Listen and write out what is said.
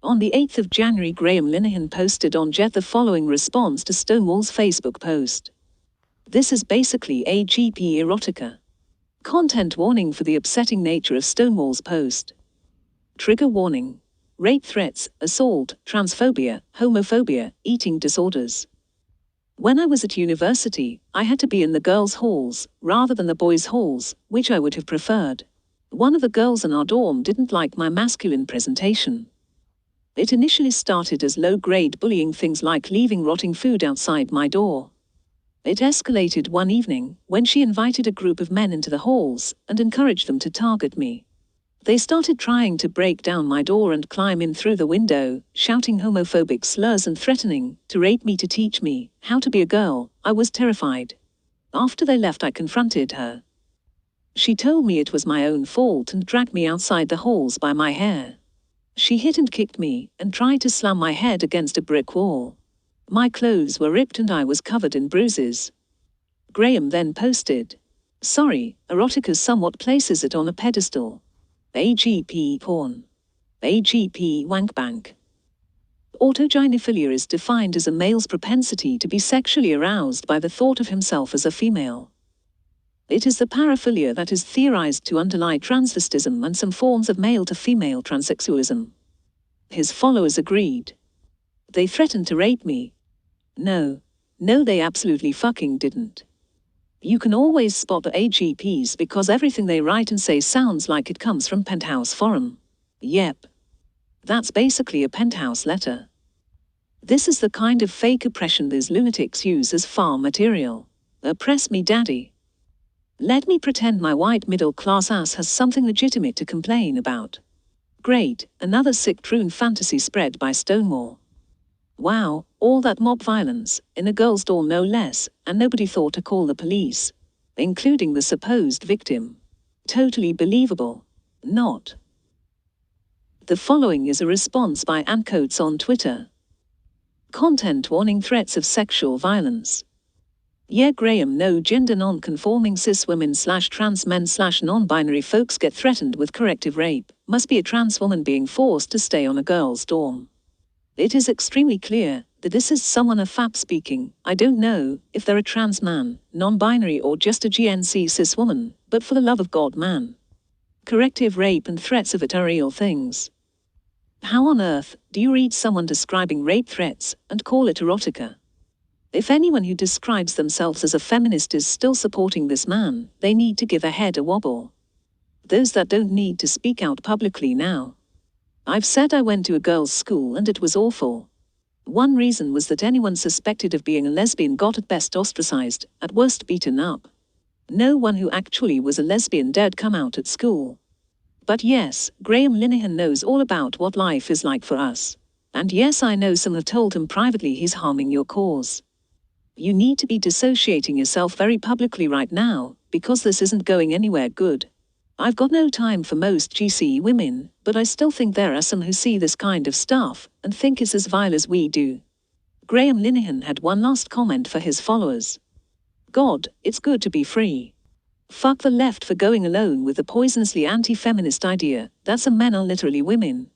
On the 8th of January, Graham Linehan posted on Jet the following response to Stonewall's Facebook post. This is basically a GP erotica. Content warning for the upsetting nature of Stonewall's post. Trigger warning. Rape threats, assault, transphobia, homophobia, eating disorders. When I was at university, I had to be in the girls' halls, rather than the boys' halls, which I would have preferred. One of the girls in our dorm didn't like my masculine presentation. It initially started as low-grade bullying, things like leaving rotting food outside my door. It escalated one evening, when she invited a group of men into the halls, and encouraged them to target me. They started trying to break down my door and climb in through the window, shouting homophobic slurs and threatening to rape me to teach me how to be a girl. I was terrified. After they left, I confronted her. She told me it was my own fault and dragged me outside the halls by my hair. She hit and kicked me, and tried to slam my head against a brick wall. My clothes were ripped and I was covered in bruises. Graham then posted, "Sorry, erotica somewhat places it on a pedestal. AGP porn. AGP wankbank." Autogynephilia is defined as a male's propensity to be sexually aroused by the thought of himself as a female. It is the paraphilia that is theorized to underlie transvestism and some forms of male-to-female transsexualism. His followers agreed. They threatened to rape me. No, they absolutely fucking didn't. You can always spot the AGPs because everything they write and say sounds like it comes from Penthouse Forum. Yep. That's basically a Penthouse letter. This is the kind of fake oppression these lunatics use as farm material. Oppress me, daddy. Let me pretend my white middle-class ass has something legitimate to complain about. Great, another sick troon fantasy spread by Stonewall. Wow, all that mob violence, in a girls' dorm no less, and nobody thought to call the police. Including the supposed victim. Totally believable. Not. The following is a response by Ancoats on Twitter. Content warning: threats of sexual violence. Yeah, Graham, no gender non-conforming cis women / trans men / non-binary folks get threatened with corrective rape. Must be a trans woman being forced to stay on a girl's dorm. It is extremely clear that this is someone a fap speaking. I don't know if they're a trans man, non-binary, or just a GNC cis woman, but for the love of God, man. Corrective rape and threats of it are real things. How on earth do you read someone describing rape threats and call it erotica? If anyone who describes themselves as a feminist is still supporting this man, they need to give a head a wobble. Those that don't need to speak out publicly now. I've said I went to a girls' school and it was awful. One reason was that anyone suspected of being a lesbian got at best ostracized, at worst beaten up. No one who actually was a lesbian dared come out at school. But yes, Graham Linehan knows all about what life is like for us. And yes, I know some have told him privately he's harming your cause. You need to be dissociating yourself very publicly right now, because this isn't going anywhere good. I've got no time for most GC women, but I still think there are some who see this kind of stuff and think it's as vile as we do. Graham Linehan had one last comment for his followers. God, it's good to be free. Fuck the left for going alone with the poisonously anti-feminist idea that some men are literally women.